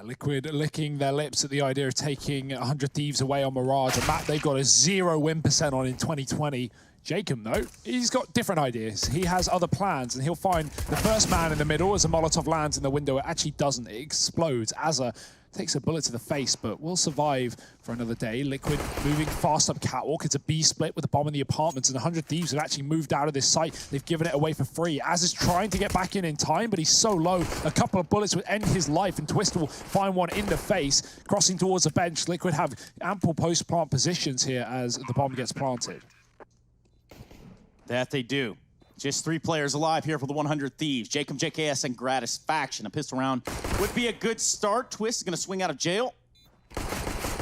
Liquid licking their lips at the idea of taking 100 Thieves away on Mirage. A map they've got a 0 win % on in 2020. Jacob, though, he's got different ideas. He has other plans, and he'll find the first man in the middle as a Molotov lands in the window. It actually doesn't. It explodes. Azza takes a bullet to the face, but will survive for another day. Liquid moving fast up catwalk. It's a B split with a bomb in the apartments, and 100 Thieves have actually moved out of this site. They've given it away for free. Az is trying to get back in time, but he's so low. A couple of bullets would end his life, and Twist will find one in the face. Crossing towards the bench, Liquid have ample post-plant positions here as the bomb gets planted. That they do. Just 3 players alive here for the 100 Thieves. Jacob, JKS, and Gratisfaction. A pistol round would be a good start. Twist is going to swing out of jail,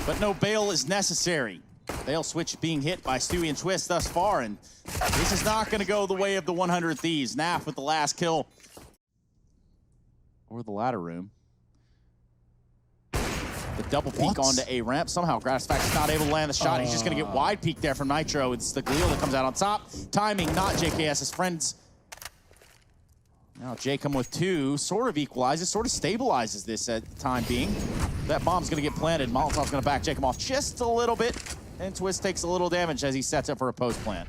but no bail is necessary. Bail switch being hit by Stewie and Twist thus far, and this is not going to go the way of the 100 Thieves. Naf with the last kill. Or the ladder room. The double peek onto a ramp. Somehow Gratisfaction's not able to land the shot. He's just going to get wide peek there from Nitro. It's the Galil that comes out on top. Timing, not JKS's friends. Now Jacob with 2 sort of equalizes, sort of stabilizes this at the time being. That bomb's going to get planted. Molotov's going to back Jacob off just a little bit. And Twist takes a little damage as he sets up for a post plant.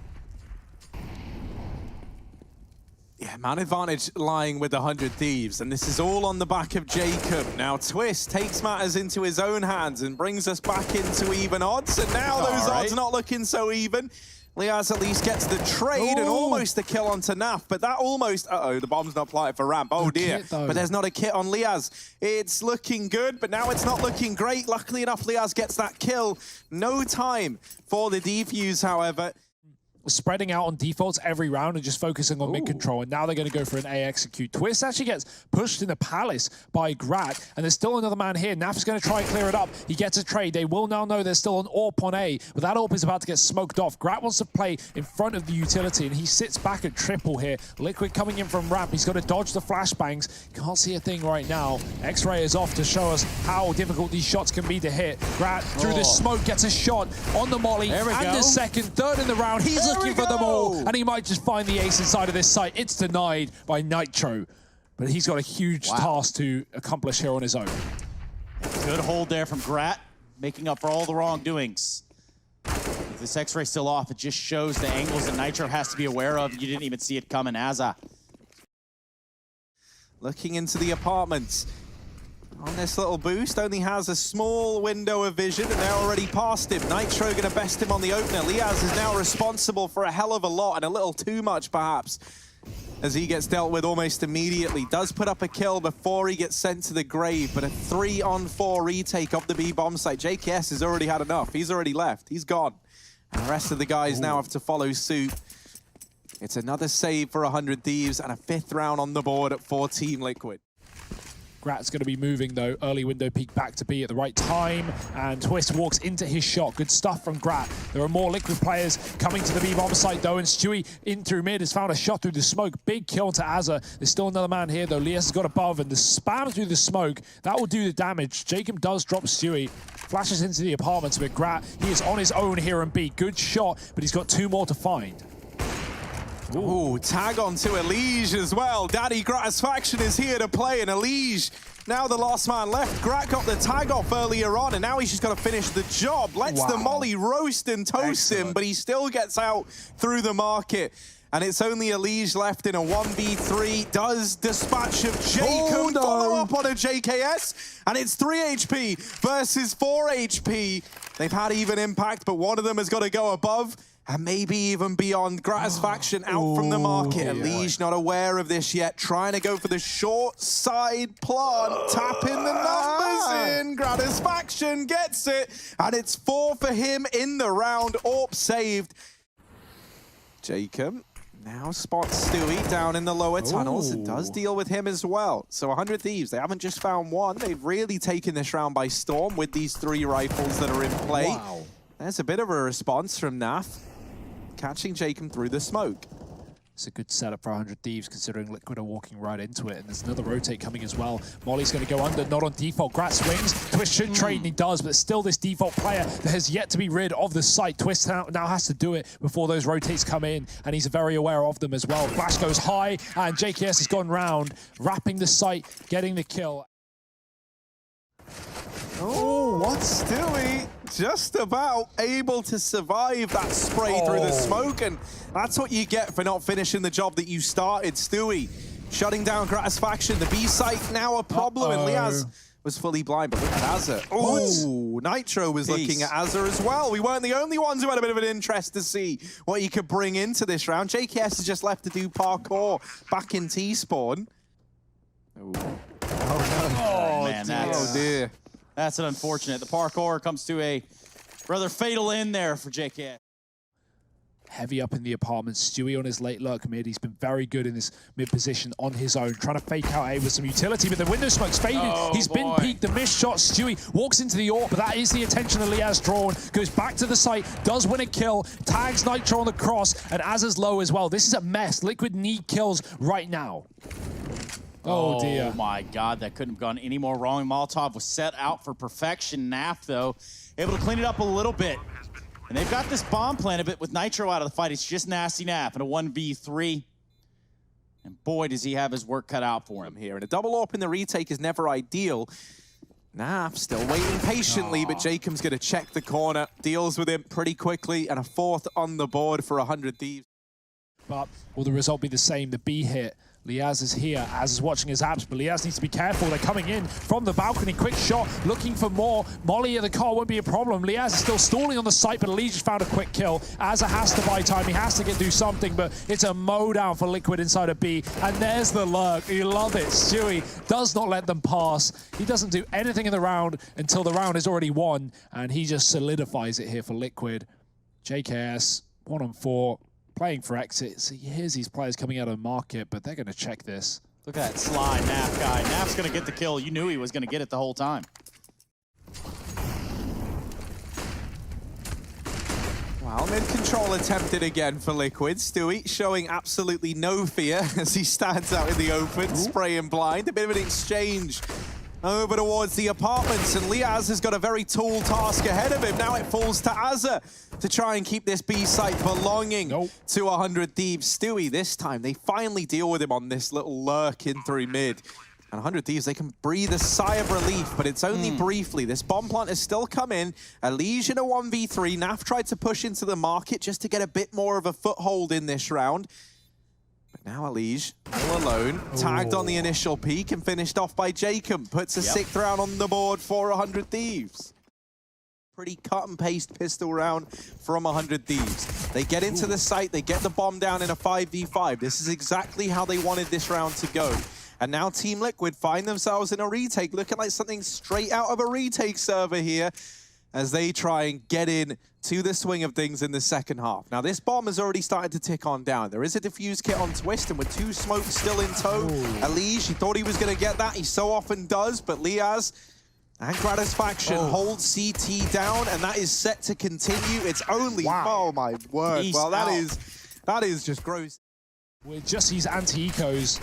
Yeah, man advantage lying with the 100 Thieves, and this is all on the back of Jacob. Now Twist takes matters into his own hands and brings us back into even odds, and now those odds not looking so even. Liaz at least gets the trade and almost the kill onto Naf, but that almost, the bomb's not planted for ramp, oh dear. But there's not a kit on Liaz. It's looking good, but now it's not looking great. Luckily enough, Liaz gets that kill. No time for the defuse, however. Spreading out on defaults every round and just focusing on mid control, and now they're going to go for an A execute. Twist actually gets pushed in the palace by Grat, and there's still another man here. Naf's going to try and clear it up. He gets a trade. They will now know there's still an AWP on A, but that AWP is about to get smoked off. Grat wants to play in front of the utility, and he sits back at triple here. Liquid coming in from ramp. He's got to dodge the flashbangs. Can't see a thing right now. X-Ray is off to show us how difficult these shots can be to hit. Grat, through the smoke, gets a shot on the molly, and the second, third in the round. He's looking for them all, and he might just find the ace inside of this site. It's denied by Nitro, but he's got a huge task to accomplish here on his own. Good hold there from Grat, making up for all the wrongdoings. With this X-ray still off, it just shows the angles that Nitro has to be aware of. You didn't even see it coming. Azza looking into the apartments. On this little boost, only has a small window of vision, and they're already past him. Nitro going to best him on the opener. Liaz is now responsible for a hell of a lot, and a little too much, perhaps, as he gets dealt with almost immediately. Does put up a kill before he gets sent to the grave, but a 3-on-4 retake of the B bomb site. JKS has already had enough. He's already left. He's gone. And the rest of the guys now have to follow suit. It's another save for 100 Thieves, and a 5th round on the board for Team Liquid. Grat's going to be moving, though. Early window peek back to B at the right time, and Twist walks into his shot. Good stuff from Grat. There are more Liquid players coming to the B bomb site, though, and Stewie in through mid has found a shot through the smoke. Big kill to Azza. There's still another man here, though. Lias has got above, and the spam through the smoke, that will do the damage. Jacob does drop Stewie. Flashes into the apartments with Grat. He is on his own here in B. Good shot, but he's got 2 more to find. Ooh, tag onto Elige as well. Daddy Gratisfaction is here to play, and Elige, now the last man left. Grat got the tag off earlier on, and now he's just got to finish the job. Lets the molly roast and toast him, but he still gets out through the market. And it's only Elige left in a 1v3. Does dispatch of Jacob follow up on a JKS? And it's 3 HP versus 4 HP. They've had even impact, but one of them has got to go above. And maybe even beyond. Gratisfaction out from the market. Elige not aware of this yet. Trying to go for the short side plant. Tapping the numbers in. Gratisfaction gets it. And it's 4 for him in the round. AWP saved. Jacob now spots Stewie down in the lower tunnels. It does deal with him as well. So 100 Thieves, they haven't just found one. They've really taken this round by storm with these 3 rifles that are in play. There's a bit of a response from Naf, catching Jacob through the smoke. It's a good setup for 100 Thieves, considering Liquid are walking right into it, and there's another rotate coming as well. Molly's going to go under, not on default. Grat swings. Twist should trade, and he does, but still this default player that has yet to be rid of the site. Twist now has to do it before those rotates come in, and he's very aware of them as well. Flash goes high, and JKS has gone round, wrapping the site, getting the kill. Stewie just about able to survive that spray through the smoke, and that's what you get for not finishing the job that you started. Stewie shutting down Gratisfaction. The B site now a problem, and Liaz was fully blind, but look at Azza. Oh, Nitro was looking at Azza as well. We weren't the only ones who had a bit of an interest to see what he could bring into this round. JKS is just left to do parkour back in T-spawn. Oh, man, oh dear. That's an unfortunate. The parkour comes to a rather fatal end there for JKS. Heavy up in the apartment. Stewie on his late lurk mid. He's been very good in this mid position on his own, trying to fake out A with some utility, but the window smoke's faded. He's been peeked. The missed shot. Stewie walks into the AWP, but that is the attention of Liaz drawn. Goes back to the site, does win a kill, tags Nitro on the cross, and Azza's low as well. This is a mess. Liquid need kills right now. Oh dear. Oh my God, that couldn't have gone any more wrong. Molotov was set out for perfection. Naf, though, able to clean it up a little bit. And they've got this bomb planted, but with Nitro out of the fight, it's just Nasty Nap in a 1v3. And boy, does he have his work cut out for him here. And a double AWP in the retake is never ideal. Naf still waiting patiently, but Jacob's going to check the corner, deals with him pretty quickly, and a fourth on the board for 100 Thieves. But will the result be the same? The B hit. Liaz is here. Az is watching his apps, but Liaz needs to be careful. They're coming in from the balcony. Quick shot, looking for more. Molly at the car won't be a problem. Liaz is still stalling on the site, but Elise just found a quick kill. Azza has to buy time. He has to do something, but it's a mow down for Liquid inside of B. And there's the lurk. You love it. Stewie does not let them pass. He doesn't do anything in the round until the round is already won, and he just solidifies it here for Liquid. JKS, 1-on-4. Playing for exits. He hears these players coming out of the market, but they're going to check this. Look at that sly Naf guy. Naf's going to get the kill. You knew he was going to get it the whole time. Well, mid-control attempted again for Liquid. Stewie showing absolutely no fear as he stands out in the open, spraying blind. A bit of an exchange over towards the apartments, and Liaz has got a very tall task ahead of him. Now it falls to Azza to try and keep this B site belonging to 100 Thieves. Stewie, this time, they finally deal with him on this little lurk in through mid. And 100 Thieves, they can breathe a sigh of relief, but it's only briefly. This bomb plant has still come in. Elige in a 1v3. Naf tried to push into the market just to get a bit more of a foothold in this round. But now Elige, all alone, tagged on the initial peak and finished off by Jacob. Puts a sixth round on the board for 100 Thieves. Pretty cut and paste pistol round from 100 Thieves. They get into the site, they get the bomb down in a 5v5. This is exactly how they wanted this round to go. And now Team Liquid find themselves in a retake, looking like something straight out of a retake server here, as they try and get in to the swing of things in the second half. Now, this bomb has already started to tick on down. There is a defuse kit on Twist, and with 2 smokes still in tow, Elige, he thought he was going to get that. He so often does, but Liaz and Gratisfaction hold CT down, and that is set to continue. It's only, oh my word. He's well, that is just gross. With just these anti-ecos,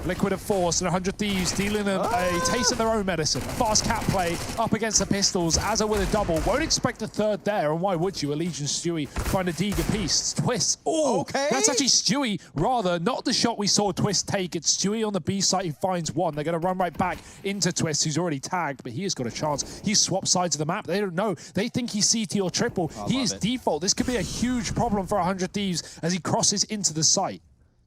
Liquid have forced and 100 Thieves dealing them a taste of their own medicine. Fast cat play up against the pistols. Azza with a double. Won't expect a third there, and why would you? Elige and Stewie find a Deager piece. Twist. Oh, that's actually Stewie, rather, not the shot we saw Twist take. It's Stewie on the B side who finds one. They're going to run right back into Twist, who's already tagged, but he has got a chance. He's swapped sides of the map. They don't know. They think he's CT or triple. He is default. This could be a huge problem for 100 Thieves as he crosses into the site.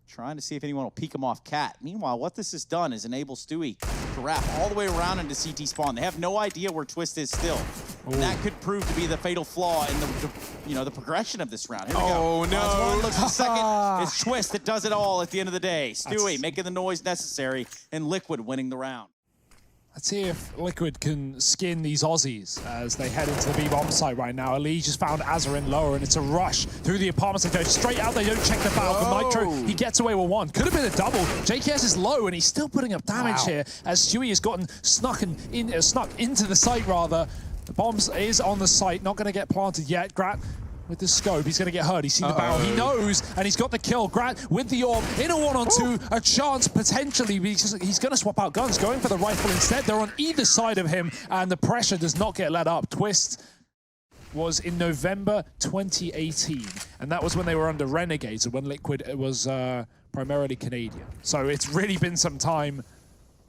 Trying to see if anyone will peek him off Cat. Meanwhile, what this has done is enable Stewie to wrap all the way around into CT spawn. They have no idea where Twist is still. And that could prove to be the fatal flaw in the progression of this round. Here we go. Oh, no. One looks a second. It's Twist that does it all at the end of the day. Stewie making the noise necessary, and Liquid winning the round. Let's see if Liquid can skin these Aussies as they head into the B-bomb site right now. Elige just found Azza in lower, and it's a rush through the apartments. They go straight out. They don't check the battle. Nitro, he gets away with one. Could have been a double. JKS is low, and he's still putting up damage here as Stewie has gotten snuck into the site, rather. The bombs is on the site, not going to get planted yet. Grat with the scope, he's going to get hurt. He's seen the barrel. He knows, and he's got the kill. Grat with the AWP in a 1-on-2, a chance potentially. He's going to swap out guns, going for the rifle instead. They're on either side of him, and the pressure does not get let up. Twist was in November 2018, and that was when they were under Renegades, and when Liquid was primarily Canadian. So it's really been some time.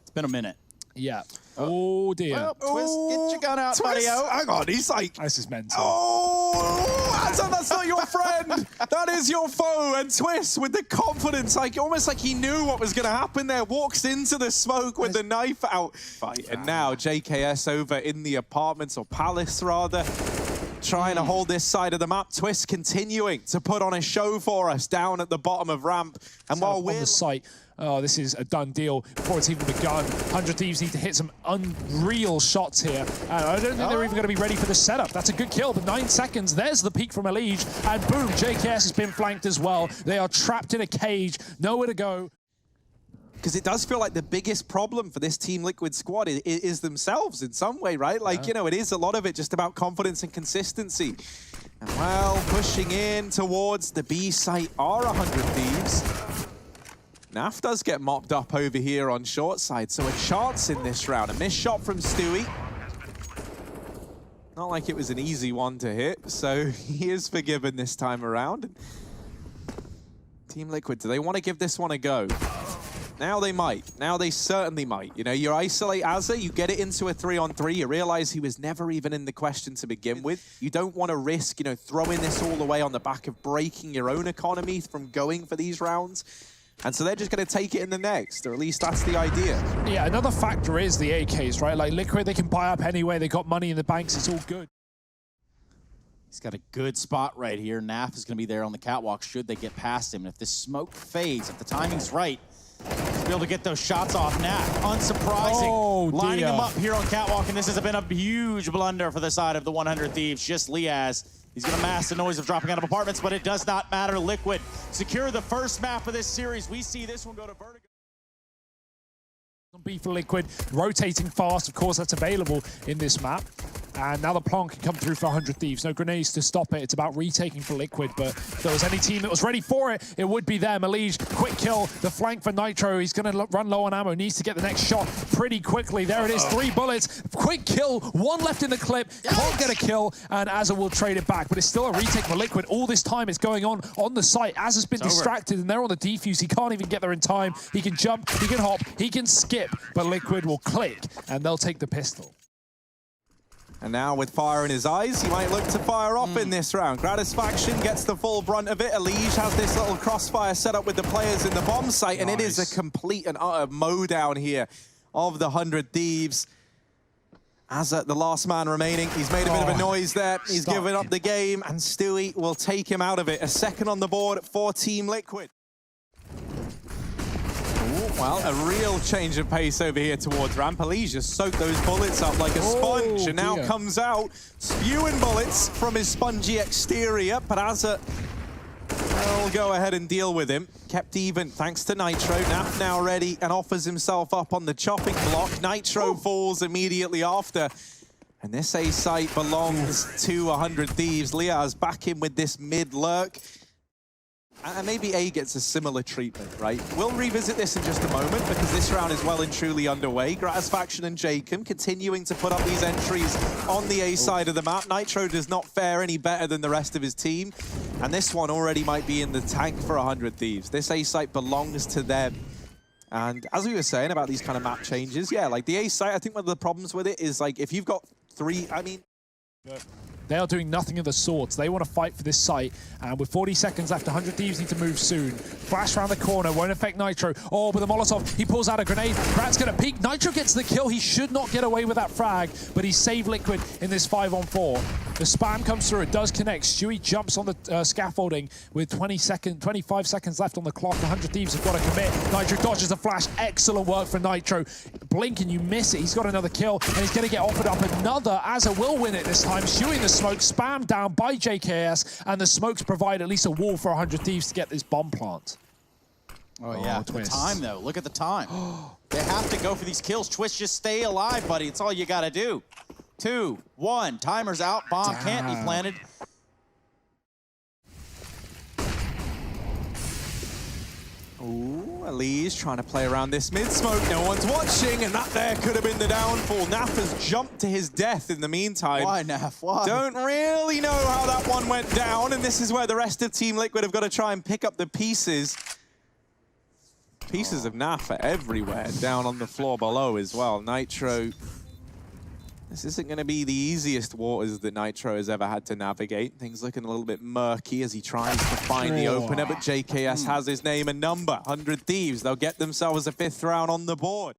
It's been a minute. Yeah. Oh, dear. Well, Twist, get your gun out, buddy. Hang on, he's like... This is mental. Oh, that's not your friend. That is your foe. And Twist with the confidence, like almost like he knew what was going to happen there, walks into the smoke with the knife out. And now JKS over in the apartments, or palace rather, trying to hold this side of the map. Twist continuing to put on a show for us down at the bottom of ramp. And while we're on the site, oh, this is a done deal before it's even begun. 100 Thieves need to hit some unreal shots here. And I don't think they're even going to be ready for the setup. That's a good kill, but 9 seconds. There's the peak from Elige. And boom, JKS has been flanked as well. They are trapped in a cage, nowhere to go. Because it does feel like the biggest problem for this Team Liquid squad is themselves in some way, right? Like, you know, it is a lot of it just about confidence and consistency. And well, pushing in towards the B site are 100 Thieves. Naf does get mopped up over here on short side, so a chance in this round. A missed shot from Stewie. Not like it was an easy one to hit, so he is forgiven this time around. Team Liquid, do they want to give this one a go? Now they might. Now they certainly might. You know, you isolate Azza, you get it into a 3-on-3, you realize he was never even in the question to begin with. You don't want to risk, you know, throwing this all the way on the back of breaking your own economy from going for these rounds. And so they're just going to take it in the next, or at least that's the idea. Yeah, another factor is the AKs, right? Like Liquid, they can buy up anyway. They got money in the banks. It's all good. He's got a good spot right here. Naf is going to be there on the catwalk should they get past him. And if this smoke fades, if the timing's right, he's be able to get those shots off Naf. Unsurprising. Lining them up here on catwalk, and this has been a huge blunder for the side of the 100 Thieves. Just Liaz. He's going to mask the noise of dropping out of apartments, but it does not matter. Liquid secure the first map of this series. We see this one go to Vertigo. B for Liquid, rotating fast, of course, that's available in this map. And now the plant can come through for 100 Thieves. No grenades to stop it. It's about retaking for Liquid, but if there was any team that was ready for it, it would be them. Elige, quick kill, the flank for Nitro. He's going to run low on ammo, needs to get the next shot pretty quickly. There it is, 3 bullets, quick kill, 1 left in the clip, can't get a kill, and Azza will trade it back, but it's still a retake for Liquid. All this time it's going on the site. Azza's been distracted, and they're on the defuse. He can't even get there in time. He can jump, he can hop, he can skip, but Liquid will click, and they'll take the pistol. And now with fire in his eyes, he might look to fire off in this round. Gratisfaction gets the full brunt of it. Elige has this little crossfire set up with the players in the bomb site, and it is a complete and utter mow-down here of the 100 Thieves. Azza, the last man remaining, he's made a bit of a noise there. He's given up the game, and Stewie will take him out of it. A second on the board for Team Liquid. Well, a real change of pace over here towards ramp. Elige just soaked those bullets up like a sponge, and now comes out spewing bullets from his spongy exterior. But Azza will go ahead and deal with him. Kept even thanks to Nitro. Naf now ready and offers himself up on the chopping block. Nitro falls immediately after. And this A site belongs to 100 Thieves. Liaz back in with this mid lurk. And maybe A gets a similar treatment, right? We'll revisit this in just a moment because this round is well and truly underway. Gratisfaction and Jacob continuing to put up these entries on the A side of the map. Nitro does not fare any better than the rest of his team. And this one already might be in the tank for 100 Thieves. This A site belongs to them. And as we were saying about these kind of map changes, yeah, like the A site, I think one of the problems with it is like if you've got 3, I mean... They are doing nothing of the sorts. They want to fight for this site. And with 40 seconds left, 100 Thieves need to move soon. Flash around the corner, won't affect Nitro. Oh, with a Molotov, he pulls out a grenade. Brat's going to peek. Nitro gets the kill. He should not get away with that frag, but he saved Liquid in this 5-on-4. The spam comes through. It does connect. Stewie jumps on the scaffolding with 25 seconds left on the clock. 100 Thieves have got to commit. Nitro dodges a flash. Excellent work for Nitro. Blink and you miss it. He's got another kill, and he's going to get offered up another. Azza will win it this time. Stewie in the smoke, spammed down by JKS, and the smokes provide at least a wall for 100 Thieves to get this bomb plant. Oh yeah, the time though. Look at the time. They have to go for these kills. Twist, just stay alive, buddy. It's all you got to do. 2, 1, timer's out. Bomb can't be planted. Ooh, Elige trying to play around this mid-smoke. No one's watching, and that there could have been the downfall. Naf has jumped to his death in the meantime. Why, Naf? Why? Don't really know how that one went down, and this is where the rest of Team Liquid have got to try and pick up the pieces. Pieces of NAF are everywhere, down on the floor below as well. Nitro, this isn't going to be the easiest waters that Nitro has ever had to navigate. Things looking a little bit murky as he tries to find the opener, but JKS has his name and number, 100 Thieves. They'll get themselves a 5th round on the board.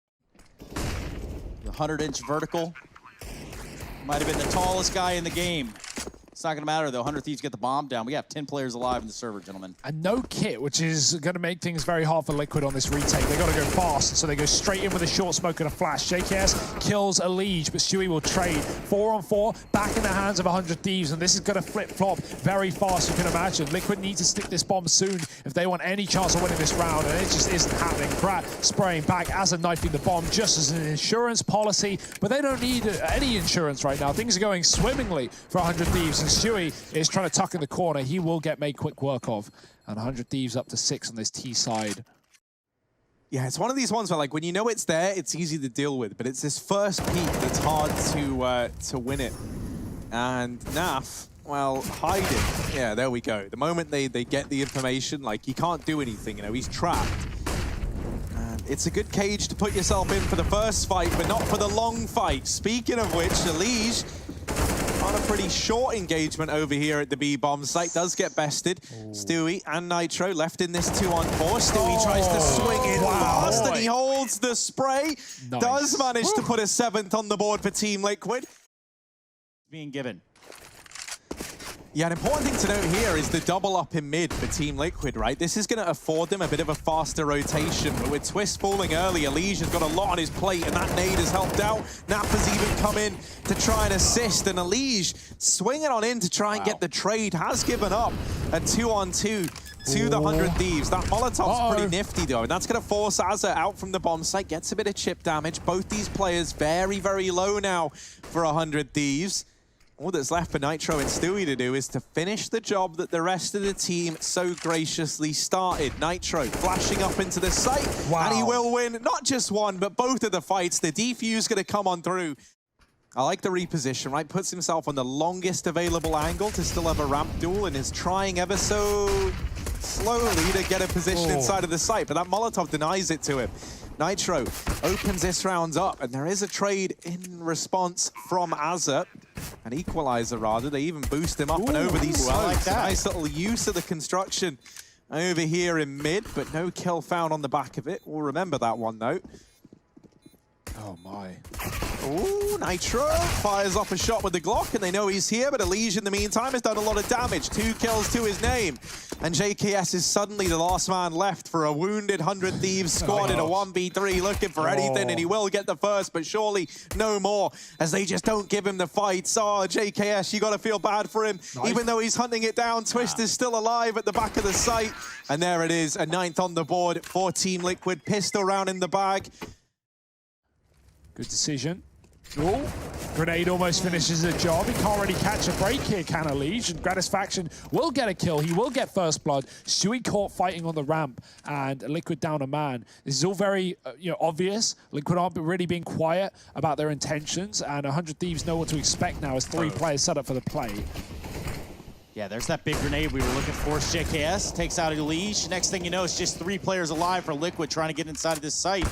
The 100-inch vertical. Might have been the tallest guy in the game. It's not going to matter, though. 100 Thieves get the bomb down. We have 10 players alive in the server, gentlemen. And no kit, which is going to make things very hard for Liquid on this retake. They got to go fast, so they go straight in with a short smoke and a flash. JKS kills a Liege, but Stewie will trade. 4-on-4, back in the hands of 100 Thieves, and this is going to flip-flop very fast, you can imagine. Liquid need to stick this bomb soon if they want any chance of winning this round, and it just isn't happening. Grat spraying back as a knifing the bomb just as an insurance policy, but they don't need any insurance right now. Things are going swimmingly for 100 Thieves, and Stewie is trying to tuck in the corner. He will get made quick work of. And 100 Thieves up to 6 on this T side. Yeah, it's one of these ones where, like, when you know it's there, it's easy to deal with. But it's this first peak that's hard to win it. And NAF, well, hiding. Yeah, there we go. The moment they get the information, like, he can't do anything. You know, he's trapped. And it's a good cage to put yourself in for the first fight, but not for the long fight. Speaking of which, the Liege on a pretty short engagement over here at the B-bomb site, does get bested. Stewie and Nitro left in this 2-on-4. Stewie tries to swing in fast, and he holds the spray. Nice. Does manage to put a 7th on the board for Team Liquid. Being given. Yeah, an important thing to note here is the double up in mid for Team Liquid, right? This is going to afford them a bit of a faster rotation, but with Twist falling early, Elige has got a lot on his plate, and that nade has helped out. Nap has even come in to try and assist, and Elige swinging on in to try and get the trade, has given up a 2-on-2 to the 100 Thieves. That Molotov's pretty nifty, though, and that's going to force Azza out from the bomb site, gets a bit of chip damage. Both these players very, very low now for 100 Thieves. All that's left for Nitro and Stewie to do is to finish the job that the rest of the team so graciously started. Nitro flashing up into the site, and he will win not just one, but both of the fights. The defuse going to come on through. I like the reposition, right? Puts himself on the longest available angle to still have a ramp duel, and is trying ever so slowly to get a position inside of the site, but that Molotov denies it to him. Nitro opens this round up, and there is a trade in response from Azza. An equalizer, rather. They even boost him up and over these slopes. I like that. Nice little use of the construction over here in mid, but no kill found on the back of it. We'll remember that one, though. Oh, my. Ooh, Nitro fires off a shot with the Glock, and they know he's here, but Elige in the meantime has done a lot of damage. 2 kills to his name. And JKS is suddenly the last man left for a wounded 100 Thieves squad in a 1v3, looking for anything, and he will get the first, but surely no more, as they just don't give him the fights. Oh, JKS, you got to feel bad for him. Even though he's hunting it down, Twist is still alive at the back of the site. And there it is, a 9th on the board for Team Liquid. Pistol round in the bag. Good decision. Oh, Grenade almost finishes the job. He can't really catch a break here, can Elige? And Gratisfaction will get a kill. He will get first blood. Stewie caught fighting on the ramp, and Liquid down a man. This is all very obvious. Liquid aren't really being quiet about their intentions, and 100 Thieves know what to expect now as 3 players set up for the play. Yeah, there's that big grenade we were looking for. JKS takes out Elige. Next thing you know, it's just 3 players alive for Liquid trying to get inside of this site.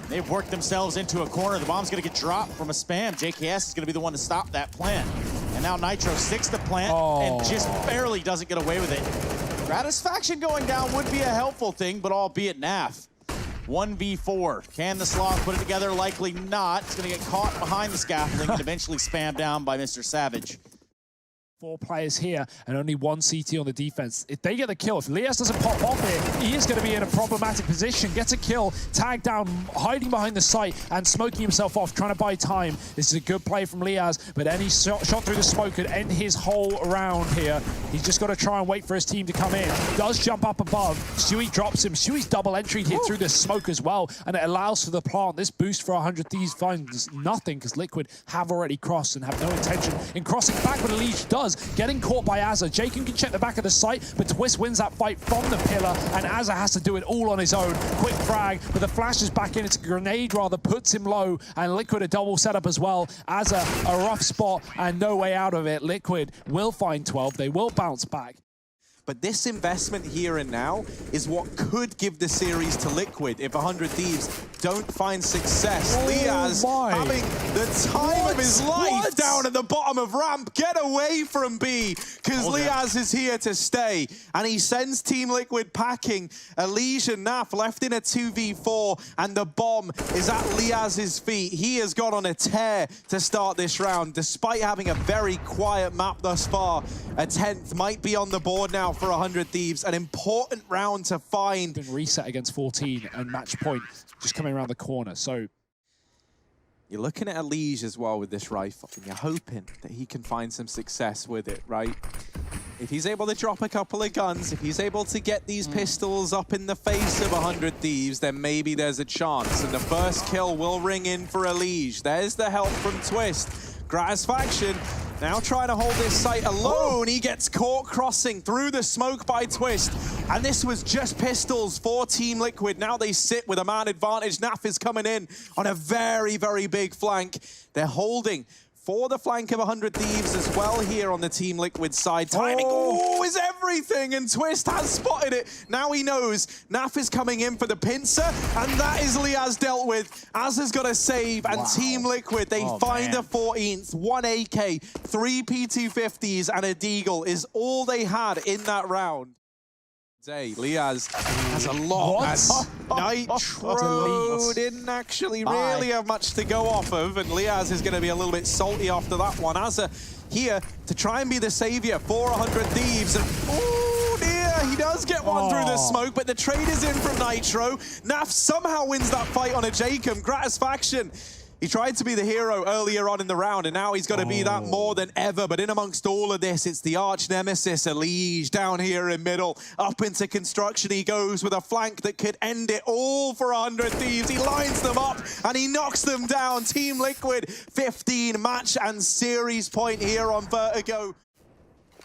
They've worked themselves into a corner. The bomb's going to get dropped from a spam. JKS is going to be the one to stop that plant. And now Nitro sticks the plant and just barely doesn't get away with it. Gratisfaction going down would be a helpful thing, but albeit NAF. 1v4. Can the Sloth put it together? Likely not. It's going to get caught behind the scaffolding and eventually spammed down by Mr. Savage. 4 players here and only 1 CT on the defense. If they get the kill, if Lias doesn't pop off here, he is going to be in a problematic position. Gets a kill, tagged down, hiding behind the site and smoking himself off, trying to buy time. This is a good play from Lias, but any shot through the smoke could end his whole round here. He's just got to try and wait for his team to come in. Does jump up above. Stewie drops him. Stewie's double entry here through the smoke as well, and it allows for the plant. This boost for 100 Thieves finds nothing because Liquid have already crossed and have no intention in crossing back, but Elige does. Getting caught by Azza. Jacob can check the back of the site, but Twist wins that fight from the pillar, and Azza has to do it all on his own. Quick frag, but the flash is back in. It's a grenade, rather, puts him low, and Liquid a double setup as well. Azza, a rough spot, and no way out of it. Liquid will find 12. They will bounce back. But this investment here and now is what could give the series to Liquid if 100 Thieves don't find success. Liaz having the time of his life down at the bottom of ramp. Get away from B, because Liaz is here to stay. And he sends Team Liquid packing. Elige and Naf left in a 2v4, and the bomb is at Liaz's feet. He has gone on a tear to start this round, despite having a very quiet map thus far. A 10th might be on the board now for 100 Thieves. An important round to find. Been reset against 14 and match point just coming around the corner. So you're looking at Elige as well with this rifle, and you're hoping that he can find some success with it, right? If he's able to drop a couple of guns, if he's able to get these pistols up in the face of 100 Thieves, then maybe there's a chance. And the first kill will ring in for Elige. There's the help from Twist. Gratisfaction now trying to hold this site alone. He gets caught crossing through the smoke by Twist. And this was just pistols for Team Liquid. Now they sit with a man advantage. Naf is coming in on a very, very big flank. They're holding for the flank of 100 Thieves as well here on the Team Liquid side. Timing is everything, and Twist has spotted it. Now he knows Naf is coming in for the pincer, and that is Liaz dealt with. Az has got a save, and Team Liquid, they find the 14th. 1 AK, 3 P250s, and a Deagle is all they had in that round. Liaz has a lot. Nitro didn't actually really have much to go off of, and Liaz is going to be a little bit salty after that one. Asa here to try and be the savior for 100 Thieves. And, oh dear, he does get one through the smoke, but the trade is in from Nitro. Naf somehow wins that fight on a Jacob. Gratisfaction. He tried to be the hero earlier on in the round, and now he's got to be that more than ever. But in amongst all of this, it's the arch nemesis, Elige, down here in middle. Up into construction he goes with a flank that could end it all for 100 Thieves. He lines them up, and he knocks them down. Team Liquid, 15 match and series point here on Vertigo.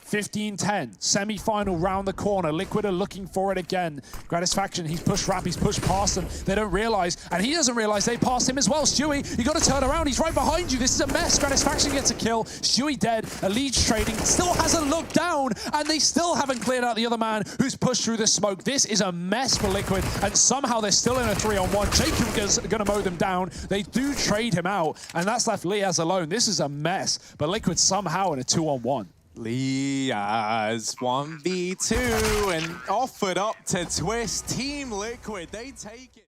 15-10, semi-final round the corner. Liquid are looking for it again. Gratisfaction, he's pushed Rap, he's pushed past them. They don't realize, and he doesn't realize they passed him as well. Stewie, you got to turn around. He's right behind you. This is a mess. Gratisfaction gets a kill. Stewie dead. Elige trading, still hasn't looked down, and they still haven't cleared out the other man who's pushed through the smoke. This is a mess for Liquid, and somehow they're still in a 3-on-1. Jacob is going to mow them down. They do trade him out, and that's left Liaz alone. This is a mess, but Liquid somehow in a 2-on-1. Liaz 1v2 and offered up to Twist. Team Liquid, they take it.